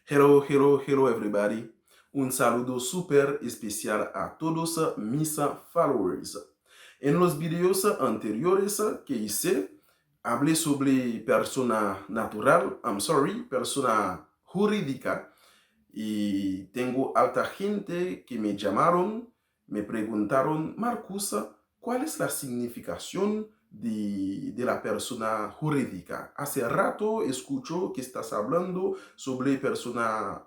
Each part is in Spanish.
Hello, hello, hello everybody. Un saludo super especial a todos mis followers. En los videos anteriores que hice, hablé sobre persona natural, persona jurídica, y tengo alta gente que me llamaron, me preguntaron, Marcus, ¿cuál es la significación de la persona jurídica? Hace rato escucho que estás hablando sobre persona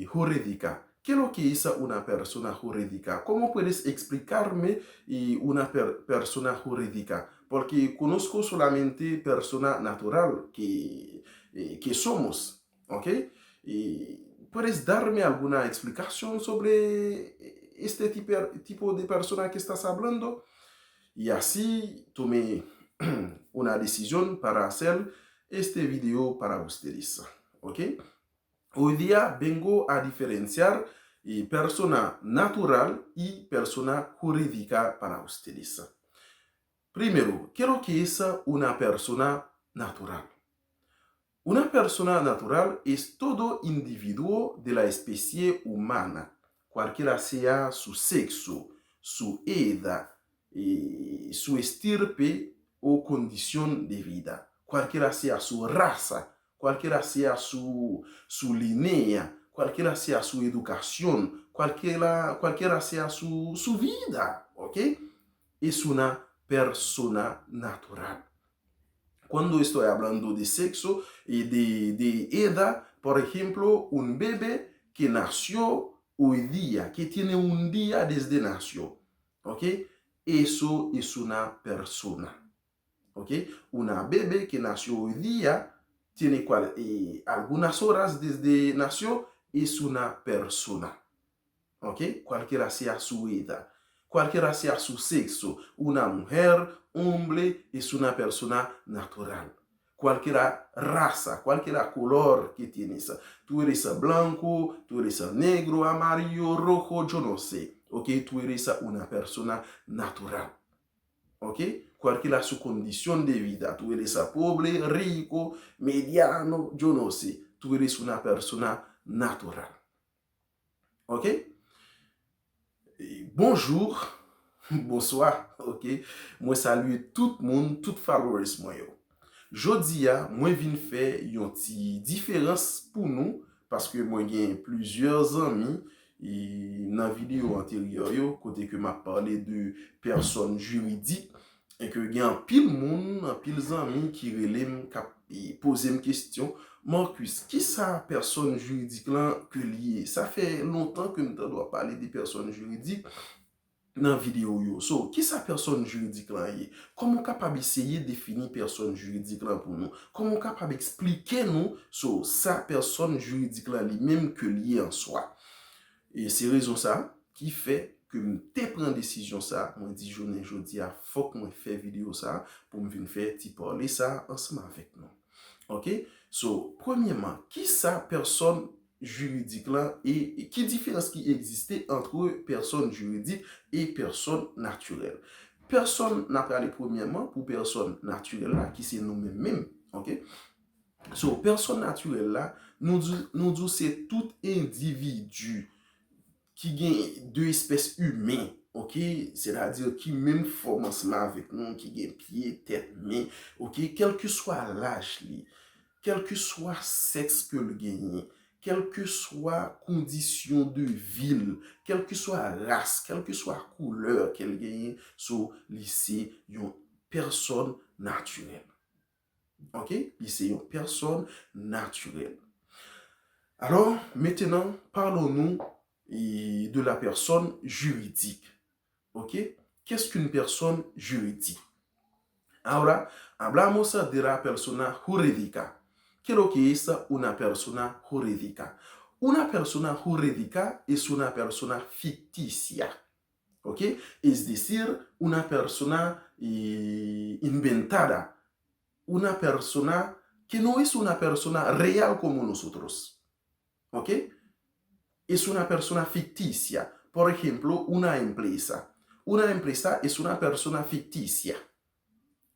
jurídica. ¿Qué es lo que es una persona jurídica? ¿Cómo puedes explicarme una persona jurídica? Porque conozco solamente persona natural que somos, ¿ok? ¿Puedes darme alguna explicación sobre este tipo de persona que estás hablando? Y así tomé una decisión para hacer este video para ustedes, ¿ok? Hoy día vengo a diferenciar persona natural y persona jurídica para ustedes. Primero, ¿qué es lo que es una persona natural? Una persona natural es todo individuo de la especie humana, cualquiera sea su sexo, su edad, su estirpe o condición de vida, cualquiera sea su raza, cualquiera sea su línea, cualquiera sea su educación, cualquiera sea su vida, ¿ok? Es una persona natural. Cuando estoy hablando de sexo y de edad, por ejemplo, un bebé que nació hoy día, que tiene un día desde nació, ¿ok? Eso es una persona, ¿ok? Una bebé que nació hoy día, tiene algunas horas desde nació, es una persona. ¿Ok? Cualquiera sea su edad, cualquiera sea su sexo, una mujer, hombre, es una persona natural. Cualquiera raza, cualquiera color que tienes. Tú eres blanco, tú eres negro, amarillo, rojo, yo no sé. ¿Ok? Tú eres una persona natural. ¿Ok? Cualquiera su condición de vida. Tú eres pobre, rico, mediano, yo no sé. Tú eres una persona natural. ¿Ok? Bonjour, bonsoir, ok? Moi salue tout moun, tout followers mwen yo. Jodi ya, mwen vin fè yon ti diferans pou nou, paske mwen gen plusieurs zami, nan video anterior yo, kote ke ma pale de person juridik, e ke gen pil moun, pil zami ki relem kap pose m kestyon, Marcus, ki sa person juridik lan ke liye? Sa fe lontan ke mta do a pale de person juridik nan video yo. So, ki sa person juridik lan ye? Komon kapab eseye defini person juridik lan pou nou? Komon kapab explike nou so sa person juridik lan li menm ke liye an swa? E se rezon sa ki fe ke m te pren desisyon sa, mwen di jounen jodi a fok mwen fe video sa pou m vin fe ti parle sa anseman vek nou. Ok? So, premièrement, qui sa personne juridique là et qui différence qui existait entre personne juridique et personne naturelle. Personne n'a parlé premièrement pour personne naturelle là qui c'est nous-mêmes, ok? So, personne naturelle là, nous disons c'est tout individu qui gagne deux espèces humaines, ok? C'est-à-dire qui même forme ensemble avec nous, qui gagne pied, tête, main, ok? Quel que soit l'âge li, quel que soit sexe que le gagne, quelle que soit condition de ville, quelle que soit race, quelle que soit couleur qu'elle gagne, so lycée une personne naturelle. OK? Lycée une personne naturelle. Alors, maintenant, parlons-nous de la personne juridique. OK? Qu'est-ce qu'une personne juridique? Ahora, hablamos de la persona jurídica. ¿Qué es lo que es una persona jurídica? Una persona jurídica es una persona ficticia, ¿ok? Es decir, una persona inventada, una persona que no es una persona real como nosotros, ¿ok? Es una persona ficticia. Por ejemplo, una empresa. Una empresa es una persona ficticia,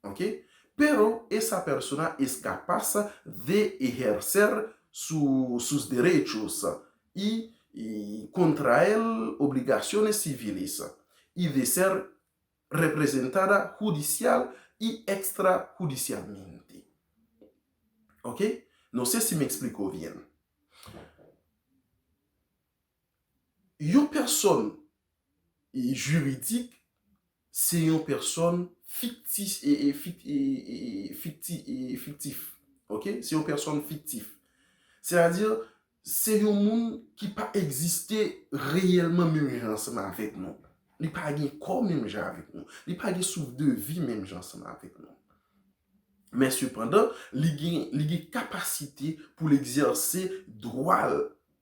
¿ok? Pero esa persona es capaz de ejercer sus derechos y contraer obligaciones civiles y de ser representada judicial y extrajudicialmente. ¿Ok? No sé si me explico bien. Une personne juridique, c'est une personne fictive fictif. OK? C'est une personne fictive. C'est-à-dire, c'est un monde qui n'a pas existé réellement même ensemble avec nous. Il n'a pas de corps même avec nous. Il n'a pas de souffle de vie même ensemble avec nous. Mais cependant, il a une capacité pour l'exercer droit,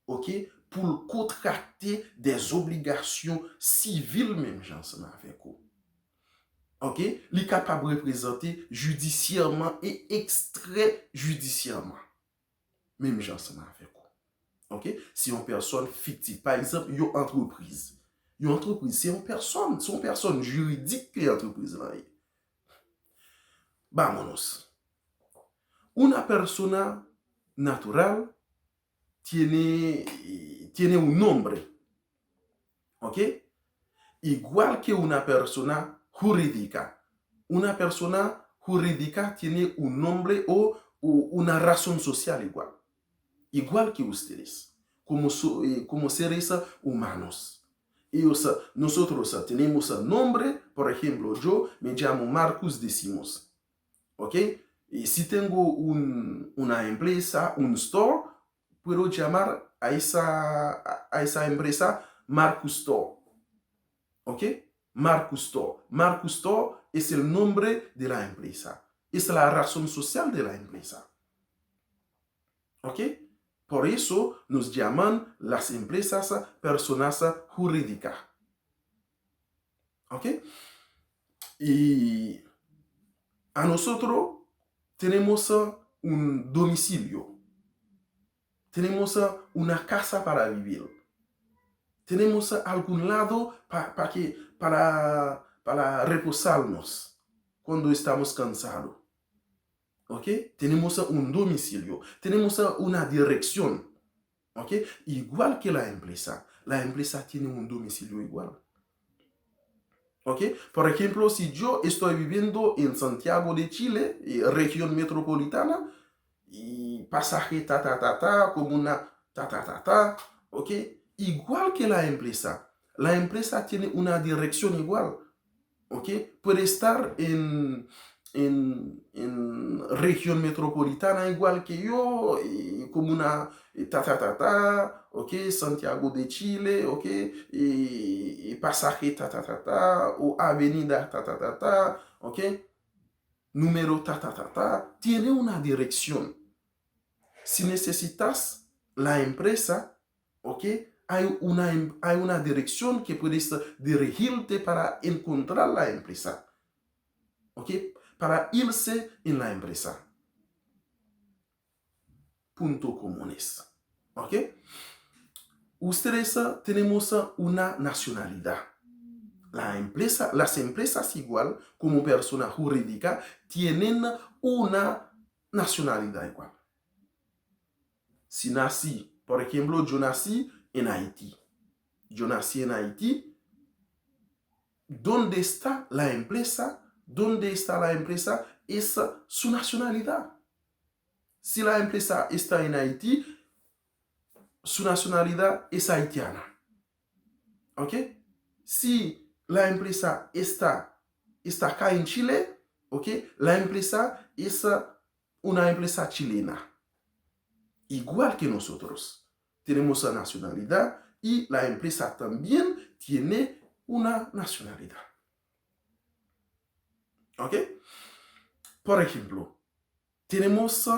ok, pour contracter des obligations civiles même ensemble avec vous. Ok, il est capable de représenter judiciairement et extrajudiciairement même ensemble avec vous. Ok, si une personne fictive, par exemple, une entreprise. Une entreprise, c'est une personne juridique que l'entreprise là. Vámonos. Una persona natural tiene un nombre, ¿ok? Igual que una persona jurídica. Una persona jurídica tiene un nombre o una razón social igual. Igual que ustedes, como seres humanos. Nosotros tenemos nombre, por ejemplo, yo me llamo Marcus Decimos. ¿Ok? Y si tengo una empresa, un store, puedo llamar a esa empresa Marcus Store. ¿Ok? Marcus Store. Marcus Store es el nombre de la empresa. Es la razón social de la empresa. ¿Ok? Por eso nos llaman las empresas personas jurídicas. ¿Ok? Y a nosotros tenemos un domicilio, tenemos una casa para vivir, tenemos algún lado para reposarnos cuando estamos cansados. ¿Ok? Tenemos un domicilio, tenemos una dirección. ¿Ok? Igual que la empresa tiene un domicilio igual. ¿Ok? Por ejemplo, si yo estoy viviendo en Santiago de Chile, región metropolitana, y pasaje comuna ¿ok? Igual que la empresa tiene una dirección igual, ¿ok? Puede estar en región metropolitana igual que yo, comuna ¿ok? Santiago de Chile, ¿ok? Y pasaje o avenida ¿ok? Número tiene una dirección. Si necesitas la empresa, ¿ok? Hay una dirección que puedes dirigirte para encontrar la empresa, ¿ok? Para irse en la empresa. Punto comunes. ¿Ok? Ustedes tenemos una nacionalidad. Las empresas igual, como persona jurídica, tienen una nacionalidad igual. Si nací, por ejemplo, yo nací en Haití. ¿Dónde está la empresa? ¿Dónde está la empresa? Es su nacionalidad. Si la empresa está en Haití, su nacionalidad es haitiana. ¿Ok? Si la empresa está acá en Chile, ¿ok? La empresa es una empresa chilena. Igual que nosotros. Tenemos la nacionalidad y la empresa también tiene una nacionalidad. ¿Ok? Por ejemplo, tenemos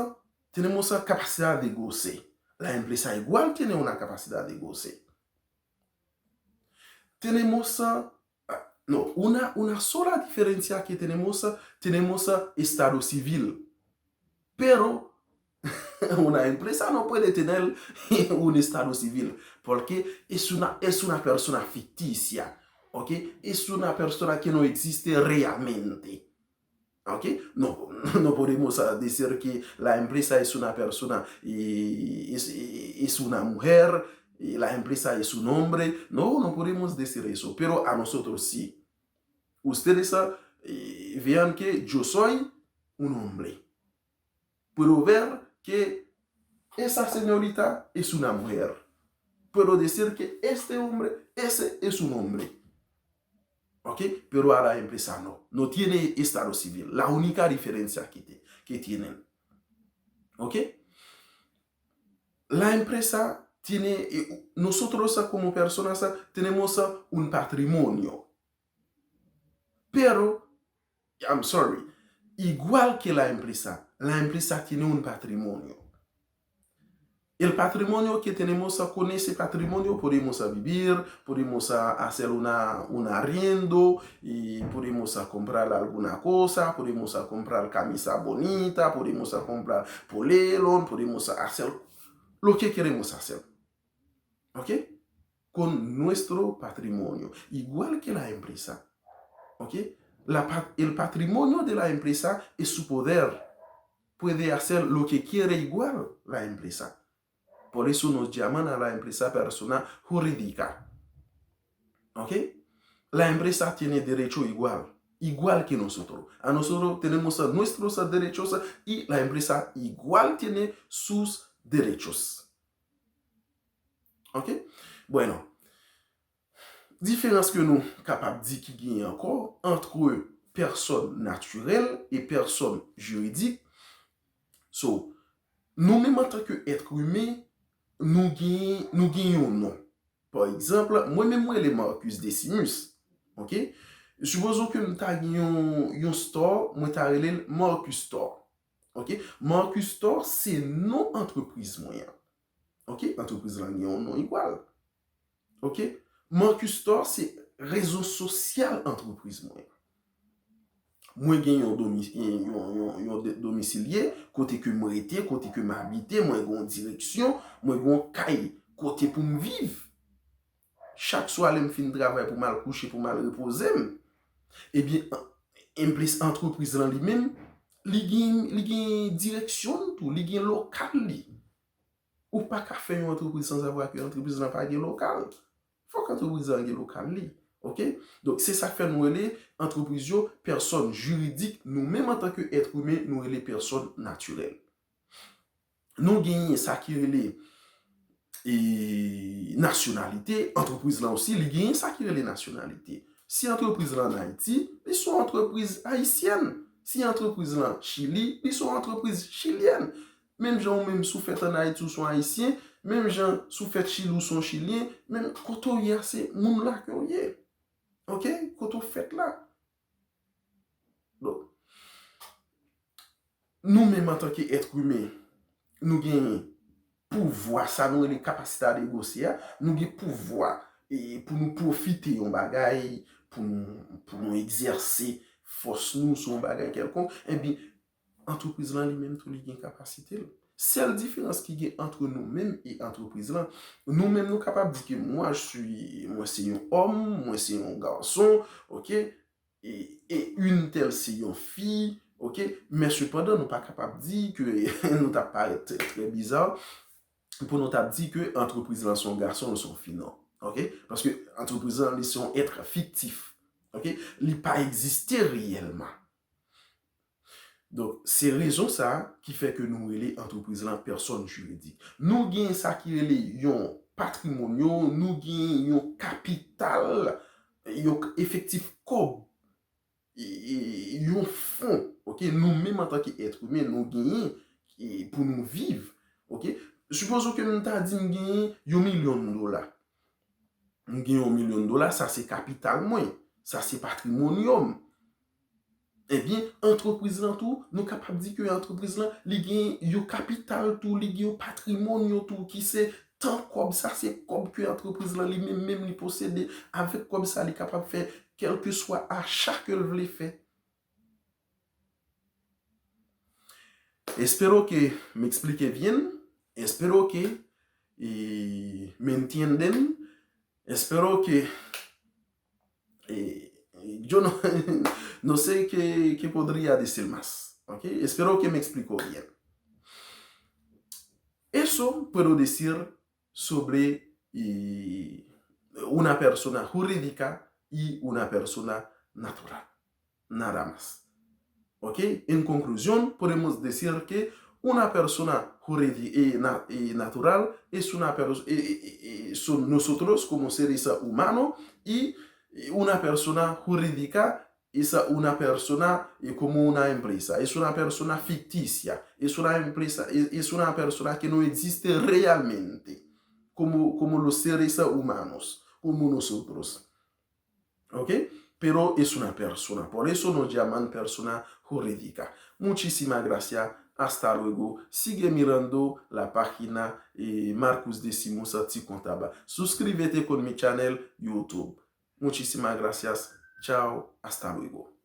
capacidad de goce. La empresa igual tiene una capacidad de goce. Tenemos, una sola diferencia que tenemos estado civil. Pero una empresa no puede tener un estado civil porque es una persona ficticia, ¿ok? Es una persona que no existe realmente, ¿ok? No, no podemos decir que la empresa es una persona y es una mujer, y la empresa es un hombre. No, no podemos decir eso, pero a nosotros sí. Ustedes vean que yo soy un hombre. Puedo ver que esa señorita es una mujer. Puedo decir que este hombre, ese es un hombre. ¿Ok? Pero a la empresa no. No tiene estado civil. La única diferencia que tienen. ¿Ok? La empresa tiene, nosotros como personas tenemos un patrimonio. Pero, I'm sorry, igual que la empresa tiene un patrimonio. El patrimonio que tenemos, con ese patrimonio podemos vivir, podemos hacer un arriendo y podemos comprar alguna cosa, podemos comprar camisa bonita, podemos comprar polelón, podemos hacer lo que queremos hacer. ¿Ok? Con nuestro patrimonio, igual que la empresa. ¿Ok? El patrimonio de la empresa es su poder. Puede hacer lo que quiere igual la empresa. Por eso nos llaman a la empresa persona jurídica. ¿Ok? La empresa tiene derecho igual que nosotros. A nosotros tenemos nuestros derechos y la empresa igual tiene sus derechos. ¿Ok? Bueno, différence que nous capables de dire qu'il y a encore entre personnes naturelles et personnes juridiques. So, nous-mêmes en tant qu'être humain, nous gagnons un nom. Par exemple, moi-même, moi, les Marcus Decimus. Ok? Supposons que nous avons un store, moi, je Marcus Store. Ok? Marcus Store, c'est non entreprise moyen. Ok? Entreprise là, un nom igual. Ok? Marcus Store, c'est réseau social entreprise moyen. Moi, j'ai un domicilié, côté que moi été, côté que m'habite, moi, j'ai une direction, moi, j'ai un cahier, côté pour me vivre. Chaque soir, je me fais un travail pour mal coucher, pour mal reposer. Eh bien, entreprise en lui-même, il y a une direction, il y a un local. Ou pas qu'à faire une entreprise sans avoir que l'entreprise n'a pas de local. Il faut que l'entreprise ait un local. Ok? Donc, c'est ça que fait nous les entreprises, personnes juridiques, nous-mêmes en tant qu'êtres humains, nous les personnes naturelles. Nous gagnons ça qui est les nationalités, entreprises là aussi, ils gagnent ça qui est les nationalités. Si entreprise là en Haïti, ils sont entreprises haïtiennes. Si entreprise là en Chili, ils sont entreprises chiliennes. Même gens même sous fait en Haïti ou sont haïtiens, même gens sous fait Chili ou sont chiliens, même quand on y a ces moun là que y est. Ok? Quand on fait là. Donc, nous-mêmes en tant qu'être humain, nous gagnons pouvoir, ça nous les capacités à négocier, nous avons pouvoir et pour nous profiter en bagaille, pour nous exercer force nous sur un bagaille quelconque, et bien, entreprise là lui-même tout les capacité. Seule différence qui y a entre nous-mêmes et entreprise là, nous-mêmes nous capables de dire que moi c'est un homme, moi c'est un garçon, ok, et une telle c'est une fille, ok, mais cependant nous pas capables de dire que nous t'a paraît très bizarre pour nous t'a dit que entreprise là sont garçons ou sont filles non, ok, parce que entreprise là ils sont êtres fictifs, ok, ils pas exister réellement. Donc, c'est raison ça qui fait que nous les entreprises là personne juridique. Nous gagnons ça qui est yon patrimonio, nous gagnons capital, yon effectif comme yon fonds, OK, nous-mêmes en tant qu'être humain, nous gagnons pour nous vivre, OK? Supposons que nous t'a dit nous gagnons $1 million. Nous gagnons $1 million, ça c'est capital moins, ça c'est patrimonium. Eh bien, entreprise là tout, nous capables de dire que entreprise là, li gen yo capital tout, li gen yo patrimoine tout qui c'est tant comme ça, c'est comme que entreprise là, li même li possède avec comme ça, li capable de faire quel que soit achat que le fait. Espero que m'explique bien, espero que me entienden, espero que yo no sé qué podría decir más. ¿Ok? Espero que me explico bien. Eso puedo decir sobre una persona jurídica y una persona natural. Nada más. ¿Ok? En conclusión, podemos decir que una persona jurídica y natural es una son nosotros como seres humanos y una persona jurídica es una persona como una empresa, es una persona ficticia, es una empresa, es una persona que no existe realmente, como los seres humanos, como nosotros. ¿Ok? Pero es una persona, por eso nos llaman persona jurídica. Muchísimas gracias, hasta luego. Sigue mirando la página Marcus Decimus Contaba. Suscríbete con mi canal YouTube. Muchísimas gracias, chao, hasta luego.